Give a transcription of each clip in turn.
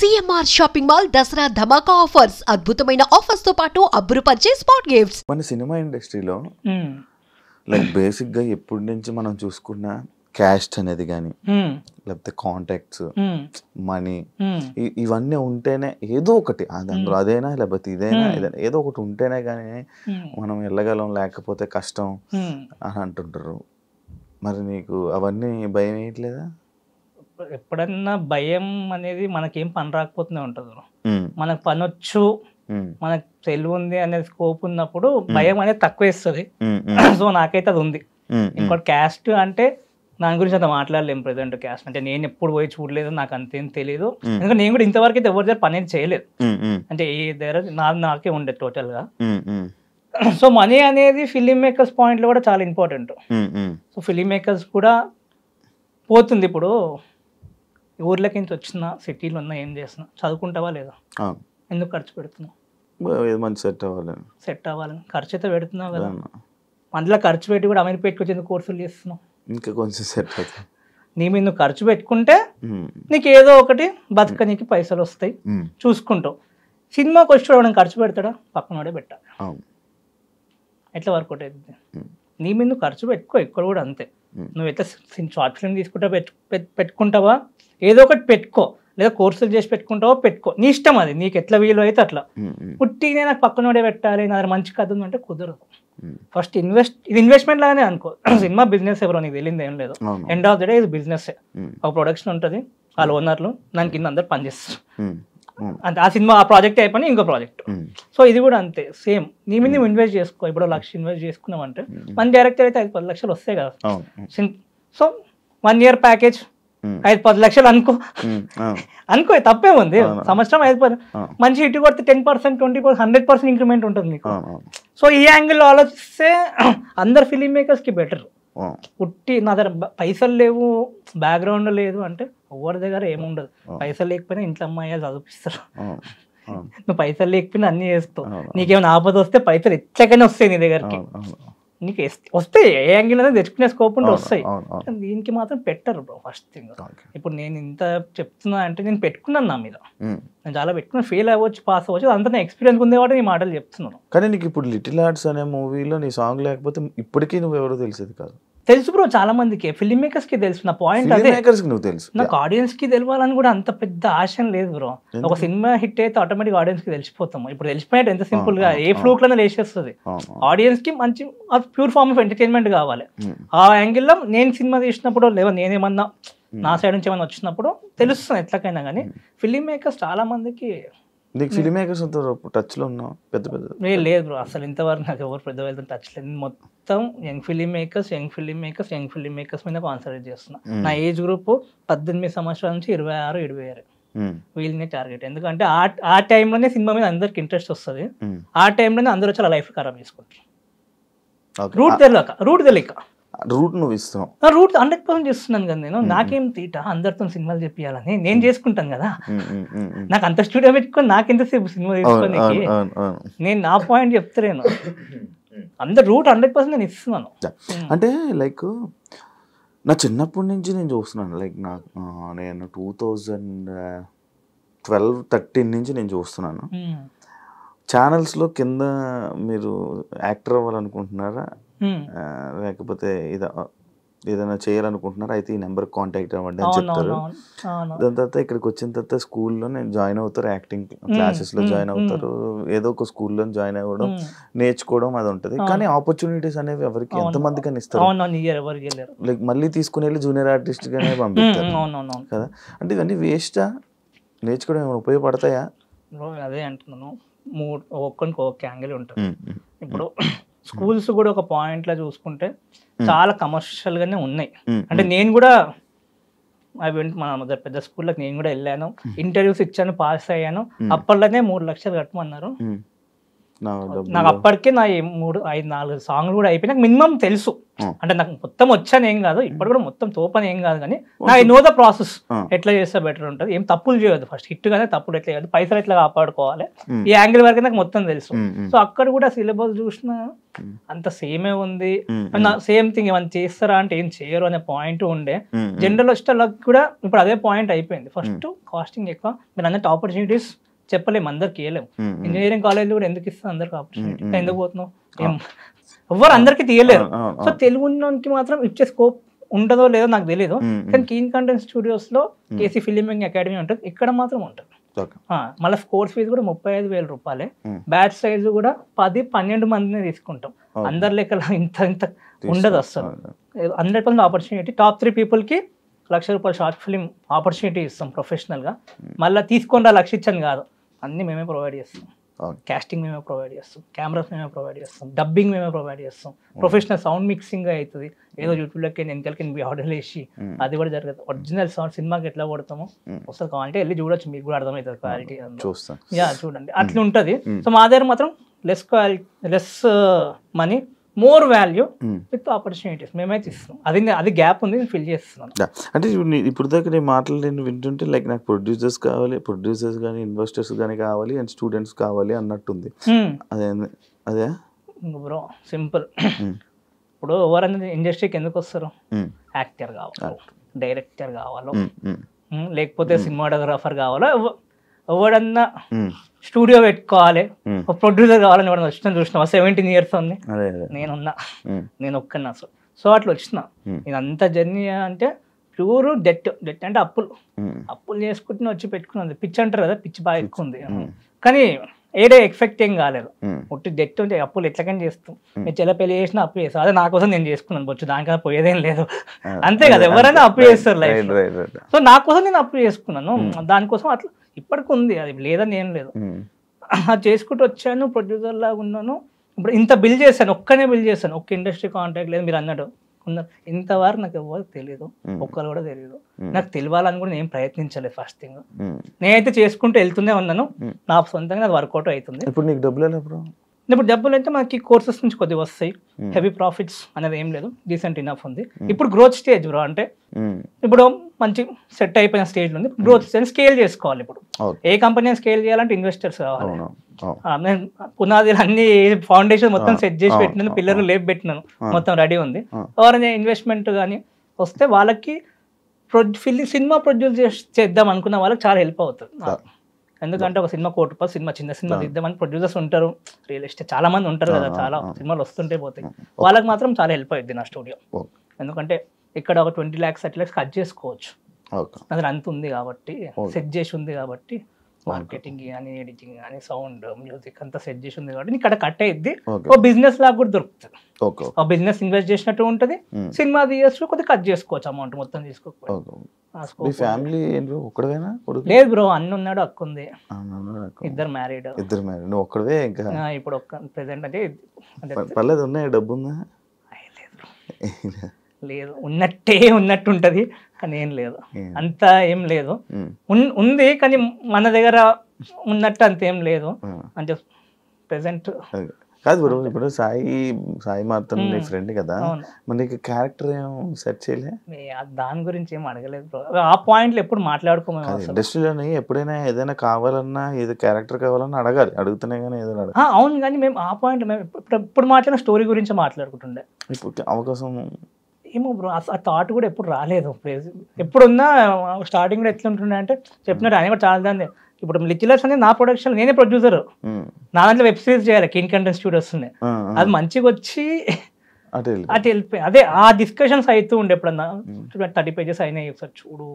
CMR shopping mall Dasara ధమాకా offers అద్భుతమైన offers తో పాటు అబ్బురుపరిచే స్పాట్ గిఫ్ట్స్. మన సినిమా ఇండస్ట్రీలో లైక్ బేసిక్ గా ఎప్పటి నుంచి మనం చూసుకున్న క్యాస్ట్ అనేది కానీ లేకపోతే కాంటాక్ట్స్ మనీ ఇవన్నీ ఉంటేనే ఏదో ఒకటి అందులో అదైనా లేకపోతే ఇదైనా ఏదో ఒకటి ఉంటేనే కానీ మనం వెళ్ళగలం, లేకపోతే కష్టం అని అంటుంటారు. మరి నీకు అవన్నీ భయం వేయట్లేదా? ఎప్పుడన్నా భయం అనేది మనకేం పని రాకపోతూనే ఉంటుంది. మనకు పని వచ్చు, మనకు తెలివి ఉంది అనేది స్కోప్ ఉన్నప్పుడు భయం అనేది తక్కువ వేస్తుంది. సో నాకైతే అది ఉంది. ఇంకోటి క్యాస్ట్ అంటే దాని గురించి అంత మాట్లాడలేము. ప్రెసెంట్ క్యాస్ట్ అంటే నేను ఎప్పుడు పోయి చూడలేదు, నాకు అంతేం తెలియదు. ఎందుకంటే నేను కూడా ఇంతవరకు అయితే ఎవరి దగ్గర పని అనేది చేయలేదు. అంటే ఏ దగ్గర నాకే ఉండేది టోటల్ గా. సో మనీ అనేది ఫిలిం మేకర్స్ పాయింట్ లో కూడా చాలా ఇంపార్టెంట్. సో ఫిలిం మేకర్స్ కూడా పోతుంది. ఇప్పుడు ఊర్లకి నుంచి వచ్చిన సిటీలో ఉన్న ఏం చేస్తున్నా, చదువుకుంటావా లేదా, ఎందుకు ఖర్చు పెడుతున్నావు? సెట్ అవ్వాలని ఖర్చు అయితే పెడుతున్నావు కదా. అందులో ఖర్చు పెట్టి కూడా అమీర్పేటకి వచ్చి కోర్సులు చేస్తున్నావు. ఇంకా కొంచెం సెట్ అవుతుంది. నీ మీద నువ్వు ఖర్చు పెట్టుకుంటే నీకు ఏదో ఒకటి బతకనీకి పైసలు వస్తాయి, చూసుకుంటావు. సినిమాకి వచ్చి ఖర్చు పెడతాడా? పక్కనోడే పెట్టాలి. ఎట్లా వర్కౌట్ అవుతుంది? నీ మీద నువ్వు ఖర్చు పెట్టుకో. ఇక్కడ కూడా అంతే. నువ్వు ఎట్లా షార్ట్ ఫిల్మ్ తీసుకుంటా పెట్టుకుంటావా, ఏదో ఒకటి పెట్టుకో, లేదా కోర్సులు చేసి పెట్టుకుంటావో పెట్టుకో, నీ ఇష్టం. అది నీకు ఎట్లా వీలు అయితే అట్లా. పుట్టినే నాకు పక్కనోడే పెట్టాలి, నా మంచి కథ ఉందంటే కుదరదు. ఫస్ట్ ఇది ఇన్వెస్ట్మెంట్ లాగానే అనుకో. సినిమా బిజినెస్ ఎవరో నీకు తెలియదు ఏం లేదు. ఎండ్ ఆఫ్ ద డే ఇది బిజినెస్. ఒక ప్రొడక్షన్ ఉంటుంది, వాళ్ళ ఓనర్లు, దాని కింద అందరు పనిచేస్తారు. అంటే ఆ సినిమా ఆ ప్రాజెక్ట్ అయిపోయి ఇంకో ప్రాజెక్ట్. సో ఇది కూడా అంతే సేమ్. నీ మీద నువ్వు ఇన్వెస్ట్ చేసుకో. ఇప్పుడు 1 లక్ష ఇన్వెస్ట్ చేసుకున్నావు అంటే మన డైరెక్టర్ అయితే 5-10 లక్షలు వస్తాయి కదా. సో 1 year ప్యాకేజ్ 5-10 లక్షలు అనుకో తప్పేముంది. సంవత్సరం 5 మంచి హిట్ కొడితే 10%, 20%, 100% ఇంక్రిమెంట్ ఉంటుంది నీకు. సో ఈ యాంగిల్లో ఆలోచిస్తే అందరు ఫిలిం మేకర్స్ కి బెటర్. పుట్టి నా దగ్గర పైసలు లేవు, బ్యాక్గ్రౌండ్ లేదు అంటే ఎవరి దగ్గర ఏముండదు. పైసలు లేకపోయినా ఇంట్లో అమ్మాయి చదివిస్తారు. నువ్వు పైసలు లేకపోయినా అన్ని చేస్తావు. నీకేమైనా ఆపద వస్తే పైసలు ఎట్లకైనా వస్తాయి నీ దగ్గరికి. నీకు వస్తాయి, ఏ యాంగిల్ అనేది తెచ్చుకునే స్కోప్ ఉంటే వస్తాయి. దీనికి మాత్రం పెట్టరు బ్రో. ఫస్ట్ థింగ్, ఇప్పుడు నేను ఇంత చెప్తున్నా అంటే నేను పెట్టుకున్నాను నా మీద. నేను చాలా పెట్టుకున్నా. ఫెయిల్ అవ్వచ్చు, పాస్ అవ్వచ్చు, అంతా నేను ఎక్స్పీరియన్స్ ఉంది కాబట్టి నీ మాటలు చెప్తున్నాను. కానీ నీకు ఇప్పుడు లిటిల్ ఆర్ట్స్ అనే మూవీలో నీ సాంగ్ లేకపోతే ఇప్పటికీ నువ్వు ఎవరో తెలిసేది కాదు. తెలుసు బ్రో, చాలా మందికి, ఫిలిం మేకర్స్ కి తెలుసు. నా పాయింట్ అదే, నాకు ఆడియన్స్ కి తెలియాలని కూడా అంత పెద్ద ఆశ లేదు బ్రో. ఒక సినిమా హిట్ అయితే ఆటోమేటిక్ ఆడియన్స్ కి తెలిసిపోతాము. ఇప్పుడు తెలిసిపోయాడు ఎంత సింపుల్ గా, ఏ ఫ్లూక్ లోనే లేచేస్తుంది. ఆడియన్స్ కి మంచి ప్యూర్ ఫార్మ్ ఆఫ్ ఎంటర్టైన్మెంట్ కావాలి. ఆ యాంగిల్లో నేను సినిమా తీసినప్పుడు లేదా నేనేమన్నా నా సైడ్ నుంచి ఏమన్నా వచ్చినప్పుడు తెలుస్తుంది ఎట్లకైనా. కానీ ఫిలిం మేకర్స్ చాలా మందికి ఫిలిం మేకర్స్ టచ్ లో ఉన్నావు? లేదు బ్రో, అసలు ఇంతవరకు నాకు ఎవరు పెద్ద వెళ్తాను టచ్ లేదు. మొత్తం యంగ్ ఫిలిం మేకర్స్ మీద కాన్సన్ట్రేట్ చేస్తున్నా. నా ఏజ్ గ్రూప్ 18 సంవత్సరాల నుంచి 26-27 వీళ్ళని టార్గెట్. ఎందుకంటే ఆ టైంలోనే సినిమా మీద అందరికి ఇంట్రెస్ట్ వస్తుంది. ఆ టైంలోనే అందరూ చాలా లైఫ్ ఖరాబ్ చేసుకుంటారు. రూట్ తెలియక రూట్ నువ్వు ఇస్తావు. రూట్ 100% చేస్తున్నాను కదా నేను. నాకేం తీట అందరితో సినిమాలు చెప్పాలని, నేను చేసుకుంటాను కదా. నాకు అంత స్టూడియో పెట్టుకొని నాకెంతసేపు సినిమా తీసుకోనికి. నేను నా పాయింట్ చెప్తలేను. అందరు రూట్ 100% నేను ఇస్తున్నాను. అంటే లైక్ నా చిన్నప్పటి నుంచి నేను చూస్తున్నాను. లైక్ నేను 2012-13 నుంచి నేను చూస్తున్నాను. ఛానల్స్లో కింద మీరు యాక్టర్ అవ్వాలనుకుంటున్నారా, లేకపోతే ఏదైనా చేయాలనుకుంటున్నారా, అయితే ఈ నెంబర్ కాంటాక్ట్ అవ్వండి అని చెప్తారు. దాని తర్వాత ఇక్కడికి వచ్చిన తర్వాత స్కూల్లో నేను జాయిన్ అవుతారు, యాక్టింగ్ క్లాసెస్లో జాయిన్ అవుతారు, ఏదో ఒక స్కూల్లో జాయిన్ అవ్వడం, నేర్చుకోవడం అది ఉంటుంది. కానీ ఆపర్చునిటీస్ అనేవి ఎవరికి ఎంతమందికి అని ఇస్తారు. లైక్ మళ్ళీ తీసుకుని వెళ్ళి జూనియర్ ఆర్టిస్ట్ గానే పంపిస్తారు కదా. అంటే ఇవన్నీ వేస్టా? నేర్చుకోవడం ఏమైనా ఉపయోగపడతాయా? అదే అంటున్నాను, ఒక్కొక్కరికి ఒక్క యాంగిల్ ఉంటుంది. ఇప్పుడు స్కూల్స్ కూడా ఒక పాయింట్ లో చూసుకుంటే చాలా కమర్షియల్ గానే ఉన్నాయి. అంటే నేను కూడా మన పెద్ద స్కూల్లోకి నేను కూడా వెళ్ళాను, ఇంటర్వ్యూస్ ఇచ్చాను, పాస్ అయ్యాను. అప్పట్లోనే 3 లక్షలు కట్టమన్నారు. నాకు అప్పటికే నా 3-5-4 సాంగ్లు కూడా అయిపోయి నాకు మినిమం తెలుసు. అంటే నాకు మొత్తం వచ్చాను ఏం కాదు, ఇప్పుడు కూడా మొత్తం తోపని ఏం కాదు, కానీ నా నో ద ప్రాసెస్ ఎట్లా చేస్తే బెటర్ ఉంటుంది, ఏం తప్పులు చేయదు, ఫస్ట్ హిట్ గానే తప్పులు ఎట్లా చేయదు, పైసలు ఎట్లా కాపాడుకోవాలి, ఈ యాంగిల్ వరకు నాకు మొత్తం తెలుసు. సో అక్కడ కూడా సిలబస్ చూసినా అంత సేమే ఉంది, సేమ్ థింగ్ ఏమైనా చేస్తారా అంటే ఏం చేయరు అనే పాయింట్ ఉండే. జనరల్ వచ్చేటోళ్ళకి కూడా ఇప్పుడు అదే పాయింట్ అయిపోయింది. ఫస్ట్ కాస్టింగ్ ఎక్కువ, మీరు అందరికి ఆపర్చునిటీస్ చెప్పలేము, అందరికి ఇవ్వలేము. ఇంజనీరింగ్ కాలేజ్ కూడా ఎందుకు ఇస్తాం అందరికి ఆపర్చునిటీ, ఎందుకు పోతున్నావు, ఏం ఎవరు అందరికి తీయలేరు. సో తెలుగుకి మాత్రం ఇచ్చే స్కోప్ ఉంటుందో లేదో నాకు తెలియదు, కానీ కీన్ కంటెంట్ స్టూడియోస్ లో కేసీ ఫిల్మింగ్ అకాడమీ ఉంటుంది, ఇక్కడ మాత్రం ఉంటుంది. మళ్ళీ కోర్స్ ఫీజు కూడా 35,000 రూపాయలే, బ్యాచ్ సైజ్ కూడా 10-12 మందిని తీసుకుంటాం, అందరి లెక్కల ఇంత ఉండదు అసలు. 100% ఆపర్చునిటీ. టాప్ 3 పీపుల్ కి ₹1,00,000 షార్ట్ ఫిల్మ్ ఆపర్చునిటీ ఇస్తాం ప్రొఫెషనల్ గా. మళ్ళీ తీసుకొని ₹1,00,000 ఇచ్చాను కాదు, అన్ని మేమే ప్రొవైడ్ చేస్తాం. కాస్టింగ్ మేమే ప్రొవైడ్ చేస్తాం, కెమెరాస్ మేమే ప్రొవైడ్ చేస్తాం, డబ్బింగ్ మేమే ప్రొవైడ్ చేస్తాం, ప్రొఫెషనల్ సౌండ్ మిక్సింగ్ అవుతుంది, ఏదో యూట్యూబ్లోకి వెనకాలకి ఆర్డర్లు వేసి అది కూడా జరగదు. ఒరిజినల్ సౌండ్ సినిమాకి ఎట్లా కొడతామో వస్తుంది, క్వాలిటీ వెళ్ళి చూడొచ్చు, మీకు కూడా అర్థమవుతుంది క్వాలిటీ. యా చూడండి అట్లా ఉంటుంది. సో మా దగ్గర మాత్రం less quality, less money, more value with opportunities మేమైతే ఇస్తాం. అది గ్యాప్ ఉంది, నేను ఫిల్ చేస్తున్నాను. అంటే ఇప్పుడు దాకా నేను మాటలు నేను వింటుంటే లైక్ నాకు ప్రొడ్యూసర్స్ కావాలి, ప్రొడ్యూసర్స్ కానీ ఇన్వెస్టర్స్ కానీ కావాలి, అండ్ స్టూడెంట్స్ కావాలి అన్నట్టుంది. అదే బ్రో సింపుల్. ఇప్పుడు ఎవరన్నా ఇండస్ట్రీకి ఎందుకు వస్తారు, యాక్టర్ కావాలి, డైరెక్టర్ కావాలో, లేకపోతే సినిమాటోగ్రాఫర్ కావాలో, ఎవడన్నా స్టూడియో పెట్టుకోవాలి, ప్రొడ్యూసర్ కావాలని ఎవడన్నా వచ్చిన చూసినా 17 years ఉంది, నేను ఒక్కన్నా అసలు. సో అట్లా వచ్చిన ఇదంతా జర్నీ అంటే ప్యూర్ డెట్ అంటే అప్పులు చేసుకుంటే వచ్చి పెట్టుకున్నది. పిచ్చి అంటారు కదా, పిచ్చి బాగా ఎక్కువ ఉంది, కానీ ఏడే ఎక్స్పెక్ట్ ఏం కాలేదు. ఒట్టి డెట్ ఉంటే అప్పులు ఎట్లకని చేస్తాం, మీరు చెల్ల పెళ్లి చేసినా అప్పు చేస్తాం, అదే నా కోసం నేను చేసుకున్నాను వచ్చు, దానికన్నా పోయేదేం లేదు, అంతే కదా, ఎవరైనా అప్పు చేస్తారు లైఫ్. సో నా కోసం నేను అప్పు చేసుకున్నాను, దానికోసం అట్లా ఇప్పటికి ఉంది, అది లేదని ఏం లేదు, అది చేసుకుంటూ వచ్చాను, ప్రొడ్యూసర్ లాగా ఉన్నాను. ఇప్పుడు ఇంత బిల్ చేశాను, ఒక్కనే బిల్ చేశాను, ఒక్క ఇండస్ట్రీ కాంటాక్ట్ లేదు, మీరు అన్నట్టు ఇంతవరకు నాకు ఎవరికి తెలియదు, ఒక్కరు కూడా తెలియదు, నాకు తెలియాలని కూడా నేను ప్రయత్నించలేదు. ఫస్ట్ థింగ్ నేనైతే చేసుకుంటూ వెళ్తూనే ఉన్నాను, నా సొంతంగా నాకు వర్కౌట్ అవుతుంది. ఇప్పుడు నీకు డబ్బులు ఇప్పుడు డబ్బులు అయితే మనకి కోర్సెస్ నుంచి కొద్దిగా వస్తాయి, హెవీ ప్రాఫిట్స్ అనేది ఏం లేదు, డీసెంట్ ఇనఫ్ ఉంది. ఇప్పుడు గ్రోత్ స్టేజ్ బ్రో, అంటే ఇప్పుడు మంచి సెట్ అయిపోయిన స్టేజ్ ఉంది, గ్రోత్ స్టేజ్ స్కేల్ చేసుకోవాలి. ఇప్పుడు ఏ కంపెనీ స్కేల్ చేయాలంటే ఇన్వెస్టర్స్ కావాలి. పునాదులు అన్ని ఫౌండేషన్ మొత్తం సెట్ చేసి పెట్టినాను, పిల్లలు లేపు పెట్టినాను, మొత్తం రెడీ ఉంది. ఎవరైనా ఇన్వెస్ట్మెంట్ కానీ వస్తే వాళ్ళకి సినిమా ప్రొడ్యూస్ చేద్దాం అనుకున్న వాళ్ళకి చాలా హెల్ప్ అవుతుంది. ఎందుకంటే ఒక సినిమా ₹1,00,00,000 సినిమా, చిన్న సినిమా తీద్దామని ప్రొడ్యూసర్స్ ఉంటారు, రియల్ ఎస్టేట్ చాలా మంది ఉంటారు కదా, చాలా సినిమాలు వస్తుంటే పోతాయి, వాళ్ళకి మాత్రం చాలా హెల్ప్ అవుతుంది నా స్టూడియో. ఎందుకంటే ఇక్కడ ఒక 20 lakhs 30 lakhs కట్ చేసుకోవచ్చు, అది అంత ఉంది కాబట్టి, సెట్ చేసి ఉంది కాబట్టి, మార్కెటింగ్ కానీ ఎడిటింగ్ కానీ సౌండ్ మ్యూజిక్ అంతా సెట్ చేసి ఉంది కాబట్టి ఇక్కడ కట్ అయ్యిద్ది. ఒక బిజినెస్ లాగా కూడా దొరుకుతుంది, ఒక బిజినెస్ ఇన్వెస్ట్ చేసినట్టు ఉంటుంది, సినిమా తీయచ్చు, కొద్దిగా కట్ చేసుకోవచ్చు, అమౌంట్ మొత్తం తీసుకోకపోతే. లేదు బ్రో, అన్న ఉన్నాడు, అక్క ఉంది, ఇద్దరు మ్యారీడ్. ఇప్పుడు ప్రెసెంట్ అంటే డబ్బు ఉందా? లేదు, ఉన్నట్టు ఉంటది, కానీ ఏం లేదు, అంతా ఏం లేదు, ఉంది కానీ మన దగ్గర ఉన్నట్టు అంత ఏం లేదు. అంటే ప్రెసెంట్ కాదు బ్రో, ఇప్పుడు సాయి మాత్రం నీ ఫ్రెండ్ కదా, మనకి క్యారెక్టర్ ఏం సెట్ చేయలే, దాని గురించి ఏం అడగలేదు బ్రో, ఆ పాయింట్లు ఎప్పుడు మాట్లాడుకోమే. ఇండస్ట్రీలోని ఎప్పుడైనా ఏదైనా కావాలన్నా, ఏదో క్యారెక్టర్ కావాలన్నా అడగాలి, అడుగుతున్నాయి కానీ ఏదో అడగాలి. అవును, కానీ మేము ఆ పాయింట్ మేము ఇప్పుడు మాట్లాడిన స్టోరీ గురించి మాట్లాడుకుంటుండే. ఇప్పుడు అవకాశం ఏమో బ్రో, ఆ థాట్ కూడా ఎప్పుడు రాలేదు. ఎప్పుడున్నా స్టార్టింగ్ కూడా ఎట్లుంటుండే అంటే చెప్పినట్టు ఆయన కూడా చాలా దాన్ని. ఇప్పుడు లిటిలర్స్ అనేది నా ప్రొడక్షన్, నేనే ప్రొడ్యూసర్, నా దాంట్లో వెబ్ సిరీస్ చేయాలి, కీన్ కంటెంట్ స్టూడియోస్ ఉన్నాయి, అది మంచిగా వచ్చి అటు వెళ్ళిపోయి అదే ఆ డిస్కషన్స్ అవుతూ ఉండే. ఎప్పుడన్నా 30 pages అయినాయి ఒకసారి చూడు,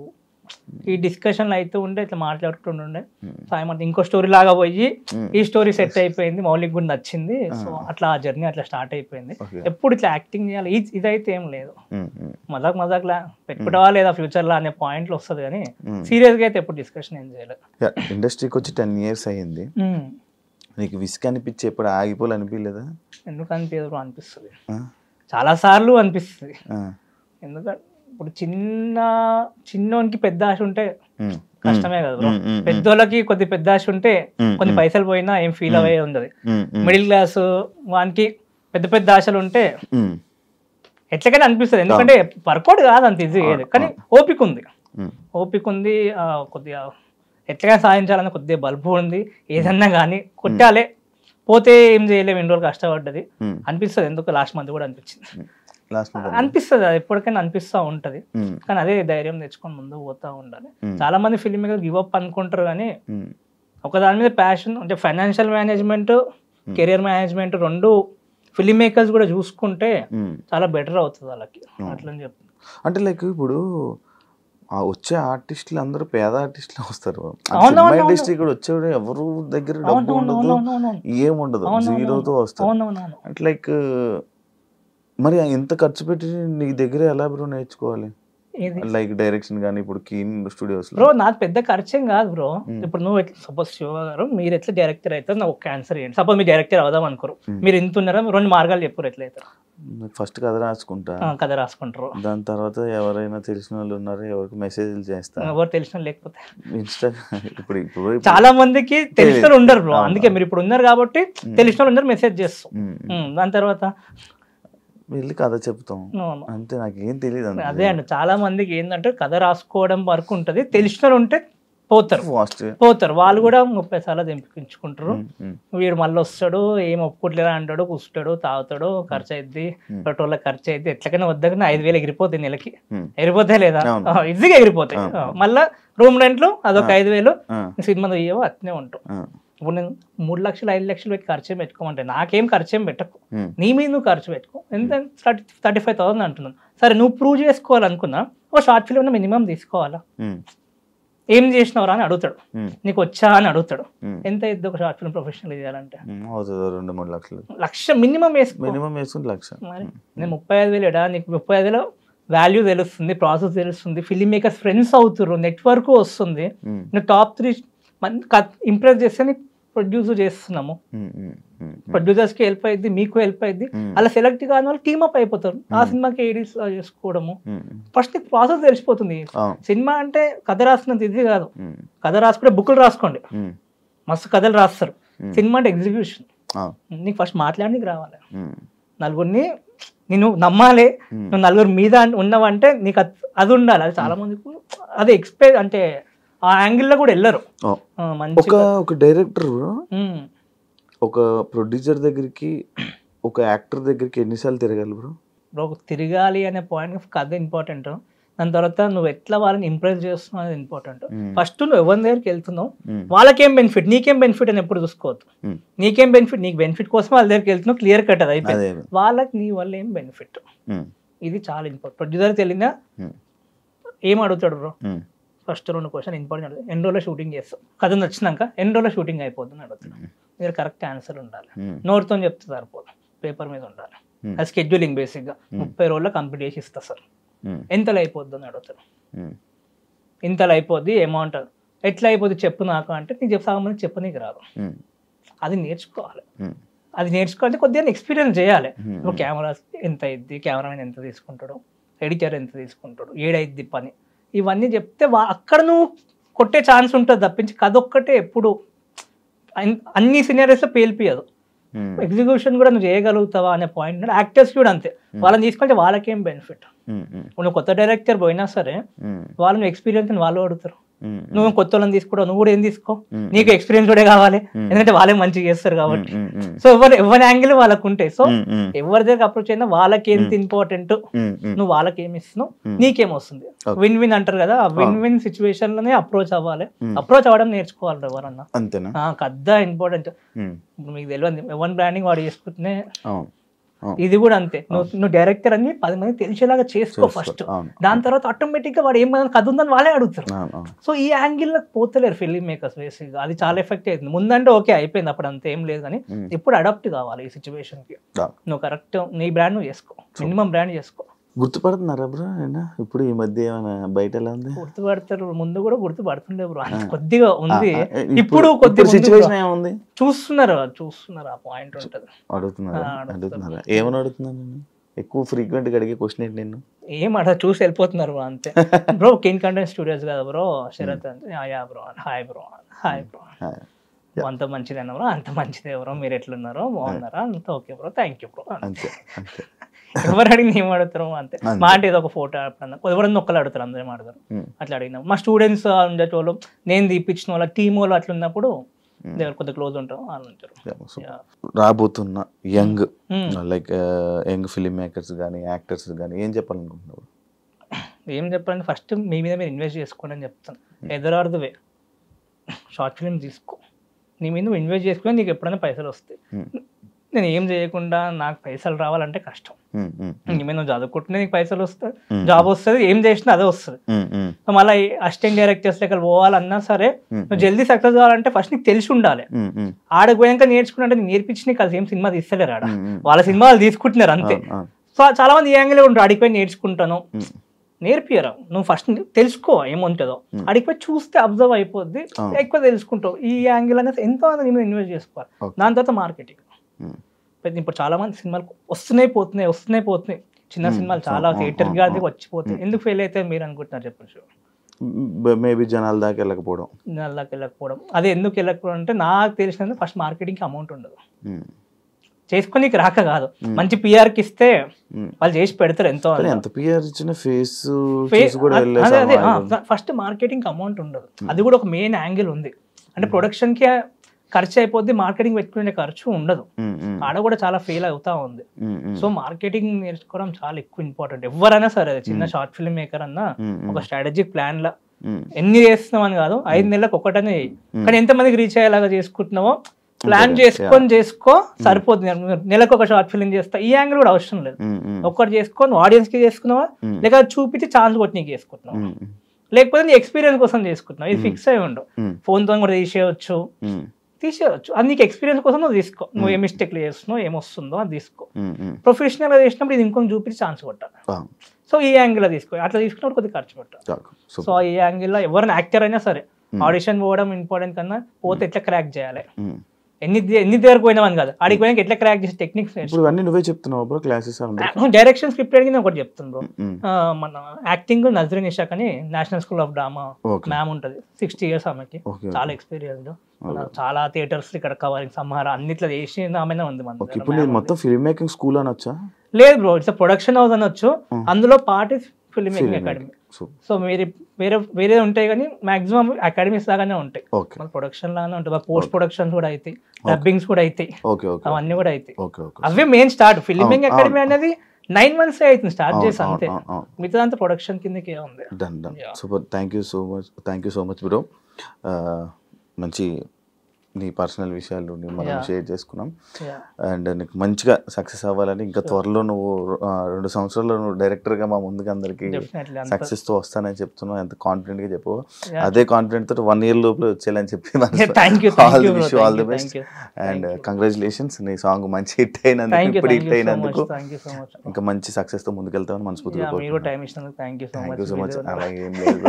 ఈ డిస్కషన్లు అయితే ఉండే, ఇట్లా మాట్లాడుతుండే. సాయంత్రం ఇంకో స్టోరీ లాగా పోయి ఈ స్టోరీ సెట్ అయిపోయింది, మౌలిక్ కూడా నచ్చింది, సో అట్లా ఆ జర్నీ అట్లా స్టార్ట్ అయిపోయింది. ఎప్పుడు ఇట్లా యాక్టింగ్ చేయాలి ఇదైతే ఏం లేదు, మజాక్లా పెట్టుకుంటావా లేదా ఫ్యూచర్ లా అనే పాయింట్లు వస్తుంది, కానీ సీరియస్ గా అయితే ఎప్పుడు డిస్కషన్ ఏం చేయలేదు. ఇండస్ట్రీకి వచ్చి 10 years అయ్యింది, నీకు విసుగు అనిపించి ఎప్పుడు ఆగిపోవాలనిపించలేదా? ఎందుకు అనిపించదు, అనిపిస్తుంది, చాలా సార్లు అనిపిస్తుంది. ఎందుకంటే ఇప్పుడు చిన్నోనికి పెద్ద ఆశ ఉంటే కష్టమే కదా బ్రో. పెద్దోళ్ళకి కొద్ది పెద్ద ఆశ ఉంటే కొన్ని పైసలు పోయినా ఏం ఫీల్ అయ్యే ఉండదు. మిడిల్ క్లాస్ వానికి పెద్ద పెద్ద ఆశలు ఉంటే ఎట్లకైనా అనిపిస్తుంది, ఎందుకంటే వర్కౌట్ కాదు అంత ఈజీ ఏది, కానీ ఓపిక ఉంది. కొద్దిగా ఎట్లకైనా సాధించాలని కొద్దిగా బల్బు ఉంది. ఏదన్నా కానీ కొట్టాలే, పోతే ఏం చేయలేము, ఎన్ని రోజులు కష్టపడ్డది అనిపిస్తుంది. ఎందుకు లాస్ట్ మంత్ కూడా అనిపిస్తుంది, అది ఎప్పటికైనా అనిపిస్తూ ఉంటది. కానీ అదే ధైర్యం తెచ్చుకొని ముందుకు పోతా ఉండాలి. చాలా మంది ఫిల్మ్ మేకర్ గివ్ అప్ అనుకుంటారు, కానీ ఒక దాని మీద ప్యాషన్ అంటే ఫైనాన్షియల్ మేనేజ్మెంట్, కెరియర్ మేనేజ్మెంట్ రెండు ఫిల్మ్ మేకర్స్ కూడా చూసుకుంటే చాలా బెటర్ అవుతుంది వాళ్ళకి. అట్లని చెప్తాను. అంటే లైక్ ఇప్పుడు వచ్చే ఆర్టిస్టులు అందరూ పేద ఆర్టిస్టులు వస్తారు. ఇండస్ట్రీ కూడా వచ్చేవాడు ఎవరు దగ్గర డబ్బు ఉండదు, ఏముండదు, జీరోతో వస్తారు. అంటే లైక్ మరి ఎంత ఖర్చు పెట్టి నీ దగ్గర ఎలా బ్రో నేర్చుకోవాలి? లైక్ డైరెక్షన్ కానీ ఇప్పుడు కీన్ స్టూడియోస్ బ్రో నాకు పెద్ద ఖర్చేం కాదు బ్రో. ఇప్పుడు నువ్వు ఎట్లా సపోజ్ శివ గారు మీరు ఎట్లా డైరెక్టర్ అవుతారు, నాకు క్యాన్సర్ చేయండి. సపోజ్ మీరు డైరెక్టర్ అవుదాం అనుకోరు, మీరు ఇంత ఉన్నారా, రెండు మార్గాలు చెప్పారు ఎట్లా అవుతారు. ఫస్ట్ కథ రాసుకుంటారు, దాని తర్వాత ఎవరైనా తెలిసిన వాళ్ళు ఉన్నారు ఎవరికి మెసేజ్లు చేస్తారు, ఎవరు తెలిసిన లేకపోతే ఇన్స్టాగ్రామ్. ఇప్పుడు చాలా మందికి తెలిసిన ఉండరు బ్రో, అందుకే మీరు ఇప్పుడు ఉన్నారు కాబట్టి తెలిసిన వాళ్ళు ఉన్నారు, మెసేజ్ చేస్తాం. దాని తర్వాత వెళ్ళి కథ చెప్తాం అంతే, నాకేం తెలియదు. అదే అండి, చాలా మందికి ఏంటంటే కథ రాసుకోవడం వరకు ఉంటుంది, తెలిసిన ఉంటే పోతారు వాళ్ళు కూడా 30 సార్లు దింపించుకుంటారు. వీడు మళ్ళీ వస్తాడు, ఏం ఒప్పుకోట్లేదా అంటాడు, కూర్చుంటాడు, తాగుతాడు, ఖర్చు అయింది, పెట్రోల్ ఖర్చు అయింది, ఎట్లకైనా వద్దకనే 5,000 ఎగిరిపోతాయి నెలకి. ఎగిరిపోతాయి లేదా, ఈజీగా ఎగిరిపోతాయి. మళ్ళీ రూమ్ రెంట్లు అదొక 5,000, సినిమా అయ్యేవో అట్నే ఉంటాం. ఇప్పుడు నేను 3 లక్షలు 5 లక్షలు పెట్టి ఖర్చు ఏం పెట్టుకోమంటే నాకేం ఖర్చు ఏం పెట్టకు, నీ మీద నువ్వు ఖర్చు పెట్టుకో. ఎంత 35,000 అంటున్నాను. సరే నువ్వు ప్రూవ్ చేసుకోవాలనుకున్నా ఒక షార్ట్ ఫిల్మ్ మినిమం తీసుకోవాలా, ఏం చేసినవరా అని అడుగుతాడు, నీకు వచ్చా అని అడుగుతాడు. ఎంత అయింది ఒక షార్ట్ ఫిల్మ్ ప్రొఫెషనల్ చేయాలంటే? 2-3 లక్షలు, లక్ష మినిమం వేసుకుని లక్ష. మరి నేను 35,000 ఎడా, నీకు 35,000 వాల్యూ తెలుస్తుంది, ప్రాసెస్ తెలుస్తుంది, ఫిల్మ్ మేకర్స్ ఫ్రెండ్స్ అవుతారు, నెట్వర్క్ వస్తుంది. నువ్వు టాప్ 3 ఇంప్రెస్ చేస్తే నీకు ప్రొడ్యూస్ చేస్తున్నాము, ప్రొడ్యూసర్స్కి హెల్ప్ అయింది, మీకు హెల్ప్ అయింది. అలా సెలెక్ట్ కాని వాళ్ళు టీమప్ అయిపోతారు, ఆ సినిమాకి ఎడిట్స్ చేసుకోవడము. ఫస్ట్ నీకు ప్రాసెస్ తెలిసిపోతుంది. సినిమా అంటే కథ రాసినంత ఇది కాదు, కథ రాసుకుంటే బుక్లు రాసుకోండి, మస్తు కథలు రాస్తారు. సినిమా అంటే ఎగ్జిక్యూషన్, నీకు ఫస్ట్ మాట్లాడడానికి రావాలి, నలుగురిని నేను నమ్మాలి, నువ్వు నలుగురు మీద ఉన్నావంటే నీకు అది ఉండాలి. అది చాలా మందికి అది ఎక్స్పెక్ట్ అంటే ఆ యాంగిల్లో కూడా వెళ్ళరు. ఒక డైరెక్టర్ ఒక ప్రొడ్యూసర్ దగ్గరికి ఒక యాక్టర్ దగ్గరికి ఎన్నిసార్లు తిరగాలి బ్రో? తిరగాలి అనే పాయింట్ కథ ఇంపార్టెంట్, దాని తర్వాత నువ్వు ఎట్లా వాళ్ళని ఇంప్రెస్ చేస్తున్నావు అనేది ఇంపార్టెంట్. ఫస్ట్ నువ్వు ఎవరి దగ్గరికి వెళ్తున్నావు, వాళ్ళకేం బెనిఫిట్, నీకేం బెనిఫిట్ అని ఎప్పుడు చూసుకోవద్దు. నీకేం బెనిఫిట్, నీకు బెనిఫిట్ కోసం వాళ్ళ దగ్గరికి వెళ్తున్నావు, క్లియర్ కట్ అది అయిపోయింది. వాళ్ళకి నీ వల్ల ఏం బెనిఫిట్, ఇది చాలా ఇంపార్టెంట్. ప్రొడ్యూసర్కి వెళ్ళినా ఏం అడుగుతాడు బ్రో, ఫస్ట్ 2 క్వశ్చన్ ఇంపార్టెంట్. ఎన్ని రోజుల్లో షూటింగ్ చేస్తాం, కథ నచ్చినాక ఎన్ని రోజుల్లో షూటింగ్ అయిపోతుంది అడుగుతున్నాం. మీరు కరెక్ట్ ఆన్సర్ ఉండాలి, నోట్తో చెప్తే సరిపోదు, పేపర్ మీద ఉండాలి. అది స్కెడ్యూలింగ్ బేసిక్గా 30 రోజుల్లో కంప్లీట్ చేసి ఇస్తా సార్, ఎంతలో అయిపోద్ది అని అడుగుతారు. ఇంతలో అయిపోద్ది అమౌంట్, ఎట్లా అయిపోద్ది చెప్పు నాకు అంటే నీకు చెప్పమంది చెప్పు, నీకు రాదు, అది నేర్చుకోవాలి. అది నేర్చుకోవాలంటే కొద్దిగా ఎక్స్పీరియన్స్ చేయాలి. ఇప్పుడు కెమెరా ఎంత అయింది, కెమెరామెన్ ఎంత తీసుకుంటాడు, ఎడిటర్ ఎంత తీసుకుంటాడు, ఏడైద్ది పని, ఇవన్నీ చెప్తే అక్కడ నువ్వు కొట్టే ఛాన్స్ ఉంటుంది తప్పించి కథ ఒక్కటే ఎప్పుడు అన్ని సినారియోస్లో పేలిపియదు. ఎగ్జిక్యూషన్ కూడా నువ్వు చేయగలుగుతావా అనే పాయింట్. యాక్టర్స్ కూడా అంతే, వాళ్ళని తీసుకుంటే వాళ్ళకేం బెనిఫిట్. నువ్వు కొత్త డైరెక్టర్ పోయినా సరే వాళ్ళని ఎక్స్పీరియన్స్ అని వాళ్ళు అడుగుతారు. నువ్వు కొత్త వాళ్ళని తీసుకోవడం, నువ్వు కూడా ఏం తీసుకో, నీకు ఎక్స్పీరియన్స్ కూడా కావాలి, ఎందుకంటే వాళ్ళే మంచిగా చేస్తారు కాబట్టి. సో ఎవరి యాంగిల్ వాళ్ళకు ఉంటాయి. సో ఎవరి దగ్గర అప్రోచ్ అయినా వాళ్ళకి ఎంత ఇంపార్టెంట్, నువ్వు వాళ్ళకి ఏమి ఇస్తున్నావు, నీకేం వస్తుంది. విన్ విన్ అంటారు కదా, ఆ విన్ విన్ సిచ్యువేషన్ లోనే అప్రోచ్ అవ్వాలి. అప్రోచ్ అవ్వడం నేర్చుకోవాలి ఎవరన్నా, కద్ద ఇంపార్టెంట్. మీకు తెలియదు ఎవరి బ్రాండింగ్ వాడు చేసుకుంటేనే ఇది కూడా అంతే. నువ్వు డైరెక్టర్ అని 10 మంది తెలిసేలాగా చేసుకో ఫస్ట్, దాని తర్వాత ఆటోమేటిక్ గా వాడు ఏం కథ ఉందని వాళ్ళే అడుగుతారు. సో ఈ యాంగిల్ పోతలేరు ఫిల్మ్ మేకర్స్ బేసిక్ గా, అది చాలా ఎఫెక్ట్ అవుతుంది. ముందంటే ఓకే అయిపోయింది, అప్పుడు అంత ఏం లేదు, కానీ ఇప్పుడు అడాప్ట్ కావాలి ఈ సిచ్యువేషన్ కి. నువ్వు కరెక్ట్ నీ బ్రాండ్ నువ్వు చేసుకో, మినిమం బ్రాండ్ చేసుకో. గుర్తుపడుతున్నారా బ్రో ఇప్పుడు ఈ మధ్య ఏమైనా బయట ఎలా ఉంది? గుర్తుపడతారు, ముందు కూడా గుర్తుపడుతుండే బ్రో, కొద్దిగా ఉంది, ఇప్పుడు కొద్దిగా సిచ్యువేషన్ చూస్తున్నారు ఆ పాయింట్ ఉంటది. అడుగుతున్నారా? ఏమని అడుగుతున్నారు? ఎక్కువ ఫ్రీక్వెంట్గా అడిగే క్వశ్చన్ ఏంటి నేను ఏం అట్లా చూసి వెళ్ళిపోతున్నారు బ్రో అంతే. బ్రో కింగ్ కంటెంట్ స్టూడియోస్ కదా బ్రో శరత్ అంటే యా బ్రో హాయ్ బ్రో అంత మంచిదేనా బ్రో అంత మంచిదే బ్రో మీరు ఎట్లున్నారో బాగున్నారా అంత okay bro thank you bro అంతే అంతే ఎవరు అడిగిన ఏం అడుగుతారు అంతే. మా అంటే ఏదో ఒక ఫోటో ఎవరన్నా ఒక్కరు అడుగుతారు అందరూ అడుగుతారు అట్లా అడిగినాం. మా స్టూడెంట్స్ ఉండేటోళ్ళు నేను తీపిచ్చిన వాళ్ళ టీమ్ వాళ్ళు అట్లా ఉన్నప్పుడు కొద్దిగా క్లోజ్ ఉంటాం వాళ్ళు ఉంటారు. రాబోతున్న young like young film makers కానీ యాక్టర్స్ కానీ ఏం చెప్పాలనుకుంటున్నారు? ఏం చెప్పాలంటే ఫస్ట్ మీ మీద మీరు ఇన్వెస్ట్ చేసుకోండి అని చెప్తాను. ఎదురార్దువే షార్ట్ ఫిల్మ్ తీసుకో, నీ మీద నువ్వు ఇన్వెస్ట్ చేసుకుని నీకు ఎప్పుడైనా పైసలు వస్తాయి. నేను ఏం చేయకుండా నాకు పైసలు రావాలంటే కష్టం. నీ మీద నువ్వు చదువుకుంటున్నా నీకు పైసలు వస్తాయి, జాబ్ వస్తుంది, ఏం చేసినా అదే వస్తుంది. మళ్ళీ అసిస్టెంట్ డైరెక్టర్స్ లెక్క పోవాలన్నా సరే నువ్వు జల్దీ సక్సెస్ కావాలంటే ఫస్ట్ నీకు తెలిసి ఉండాలి. ఆడకు పోయాక నేర్చుకుంటే నీకు నేర్పించి నీకు అది ఏం సినిమా తీస్తలేరు ఆడ, వాళ్ళ సినిమా వాళ్ళు తీసుకుంటున్నారు అంతే. సో చాలా మంది ఈ యాంగిలే ఉంటారు, అడిగిపోయి నేర్చుకుంటాను నేర్పియరా. నువ్వు ఫస్ట్ తెలుసుకో ఏముంటుందో, అడిగిపోయి చూస్తే అబ్జర్వ్ అయిపోద్ది, ఎక్కువ తెలుసుకుంటావు. ఈ యాంగిల్ అనేది ఎంతో నీ మీద ఇన్వెస్ట్ చేసుకోవాలి. దాని తర్వాత మార్కెటింగ్. ఇప్పుడు చాలా మంది సినిమాలు వస్తున్నాయి పోతున్నాయి చిన్న సినిమాలు చాలా థియేటర్ గాది వచ్చిపోతాయి. ఎందుకు ఫెయిల్ అయితే మీరు అనుకుంటున్నారు చెప్పచ్చు? మేబీ జనాల దాకా వెళ్ళకపోవడం. అదే ఎందుకు వెళ్ళకపోవడం అంటే నాకు తెలిసినందుకు ఫస్ట్ మార్కెటింగ్కి అమౌంట్ ఉండదు. చేసుకొని రాక కాదు, మంచి పిఆర్కి ఇస్తే వాళ్ళు చేసి పెడతారు. ఎంతో ఫస్ట్ మార్కెటింగ్ అమౌంట్ ఉండదు. అది కూడా ఒక మెయిన్ యాంగిల్ ఉంది. అంటే ప్రొడక్షన్కి ఖర్చు అయిపోద్ది, మార్కెటింగ్ పెట్టుకునే ఖర్చు ఉండదు. ఆడ కూడా చాలా ఫెయిల్ అవుతా ఉంది. సో మార్కెటింగ్ నేర్చుకోవడం చాలా ఎక్కువ ఇంపార్టెంట్. ఎవరైనా సరే చిన్న షార్ట్ ఫిల్మ్ మేకర్ అన్నా ఒక స్ట్రాటజిక్ ప్లాన్ లా ఎన్ని చేస్తున్నాం అని కాదు, 5 నెలలకు ఒకటనే చేయి. కానీ ఎంతమందికి రీచ్ అయ్యేలాగా చేసుకుంటున్నావో ప్లాన్ చేసుకో సరిపోతుంది. నెలకు ఒక షార్ట్ ఫిల్మ్ చేస్తా, ఈ యాంగిల్ కూడా అవసరం లేదు. ఒక్కటి చేసుకొని ఆడియన్స్ కి చేసుకున్నావా, లేక చూపించి ఛాన్స్ కొట్టి నీకు చేసుకుంటున్నావు, లేకపోతే నీ ఎక్స్పీరియన్స్ కోసం చేసుకుంటున్నావు. ఇది ఫిక్స్ అయి ఉండవు. ఫోన్ తో కూడా తీసేయచ్చు. అది నీకు ఎక్స్పీరియన్స్ కోసం నువ్వు తీసుకో. నువ్వు ఏ మిస్టేక్లు చేస్తున్నావు, ఏమొస్తుందో అది తీసుకో. ప్రొఫెషనల్ గా చేసినప్పుడు ఇది ఇంకొక చూపించి ఛాన్స్ కొట్టాలి. సో ఈ యాంగిల్ లో తీసుకో. అట్లా తీసుకున్నప్పుడు కొద్దిగా ఖర్చు పెట్టాలి. సో ఈ యాంగిల్ లో ఎవరైనా యాక్టర్ అయినా సరే ఆడిషన్ పోవడం ఇంపార్టెంట్ కన్నా పోతే ఎట్లా క్రాక్ చేయాలి, ఎన్ని దగ్గరకు పోయినామని కాదు, ఆడికి పోయినా ఎట్లా క్రాక్ చేసే టెక్నిక్స్ నువ్వే చెప్తున్నావు. డైరెక్షన్ స్క్రిప్ట్ అడిగి ఒకటి చెప్తాను బ్రో. మన యాక్టింగ్ నజరీన్ ఇషాక్ అని national school of drama ma'am ఉంటది. 60 years ఆమెకి, చాలా ఎక్స్పీరియన్స్, చాలా థియేటర్స్ ఇక్కడ కవరింగ్ సంహార అన్నిట్లో చేసి ఆమెనే ఉంది. మొత్తం ఫిల్మ్ మేకింగ్ స్కూల్ అనొచ్చా? లేదు బ్రో, ఇట్స్ ప్రొడక్షన్ హౌస్ అనొచ్చు. అందులో part is film making academy. So వేరే ఉంటాయి కానీ మాక్సిమం అకాడమీస్ లాగానే ఉంటాయి. ప్రొడక్షన్ లాగానే ఉంటాయి. పోస్ట్ ప్రొడక్షన్స్ కూడా అవుతాయి, డబ్బింగ్స్ కూడా అవుతాయి, అవన్నీ కూడా అవుతాయి. అవే మెయిన్ స్టార్ట్. ఫిల్మింగ్ అకాడమీ అనేది 9 months అవుతుంది స్టార్ట్ చేసి, అంతే. మిగతా అంతా ప్రొడక్షన్ కిందకే ఉంది. Super, thank you so much bro. మంచి నీ పర్సనల్ విషయాలు మనం షేర్ చేసుకున్నాం. అండ్ నీకు మంచిగా సక్సెస్ అవ్వాలని, ఇంకా త్వరలో నువ్వు 2 సంవత్సరాల్లో నువ్వు డైరెక్టర్గా మా ముందుకు అందరికి సక్సెస్తో వస్తానని చెప్తున్నావు. ఎంత కాన్ఫిడెంట్ గా చెప్పు. అదే కాన్ఫిడెంట్ తోటి 1 year లోపల వచ్చేయాలని చెప్పి all the best and congratulations. నీ సాంగ్ మంచి హిట్ అయినందుకు, ఇప్పుడు హిట్ అయినందుకు ఇంకా మంచి సక్సెస్ తో ముందుకెళ్తామని మనస్ఫూర్తిగా. Thank you so much. అలాగే ఏం లేదు,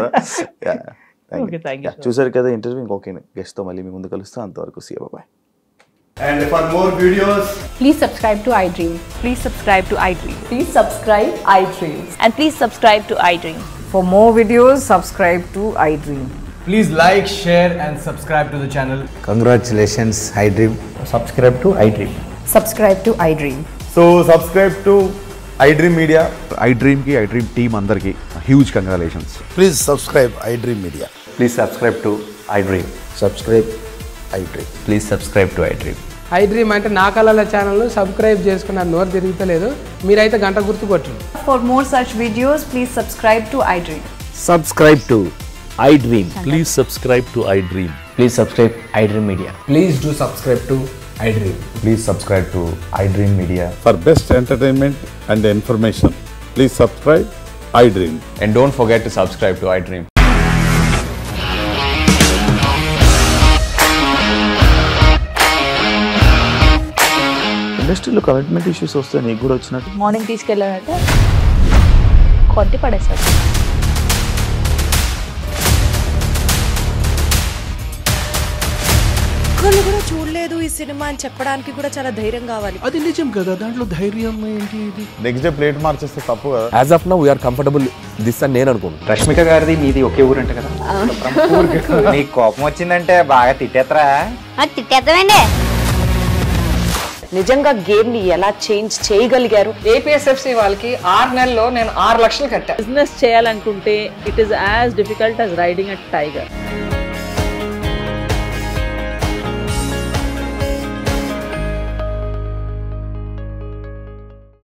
చూసారు కదా ఇంటర్వ్యూ. ఇంకొక గెస్ట్ తో మళ్ళీ మీ ముందు కలుస్తాం. అంతవరకు see you, bye. And for more videos, please subscribe to iDream. Please subscribe to iDream. Please subscribe iDream. And please subscribe to iDream. For more videos, subscribe to iDream. please like, share and subscribe to the channel. Congratulations, iDream. Subscribe to iDream. Subscribe to iDream. So subscribe to iDream Media. iDream ki iDream team andarki huge congratulations. Please subscribe iDream Media. Please subscribe to iDream. Subscribe iDream. Please subscribe to iDream. iDream అంటే నా కళల channel subscribe చేసుకున్న నోరు తిరుగుతలేదు, మీరైతే గంట గుర్తు కొట్టండి. For more such videos, please subscribe to iDream. Subscribe to iDream. Please subscribe to iDream. Please subscribe iDream Media. Please do subscribe to iDream. Please subscribe to iDream Media. For best entertainment and information, please subscribe iDream. And don't forget to subscribe to iDream. ఇండస్ట్రీలో commitment issues వస్తే నీకు కూడా వచ్చినట్టు? Morning తీసుకెళ్ళాలంటే కొట్టి పడేసాడు. ఒక్కళ్ళు కూడా చూడలేదు. నచ్చలేదు ఈ సినిమా అని చెప్పడానికి కూడా చాలా ధైర్యం కావాలి. అది నిజం కదా, దాంట్లో ధైర్యం ఏంటి? ఇది నెక్స్ట్ డే ప్లేట్ మార్చేస్తే తప్పు కదా. As of now we are comfortable this అని నేను అనుకుంటున్నాను. రష్మిక గారిది మీది ఒకే ఊరు అంట కదా. నీకు కోపం వచ్చిందంటే బాగా తిట్టేత్తరా? తిట్టేద్దామండి. నిజంగా గేమ్ ని ఎలా చేంజ్ చేయగలిగారు? ఏపీఎస్ఎఫ్సి వాళ్ళకి 6 నెలల్లో నేను 6 లక్షలు కట్టా. బిజినెస్ చేయాలనుకుంటే it is as difficult as riding a tiger.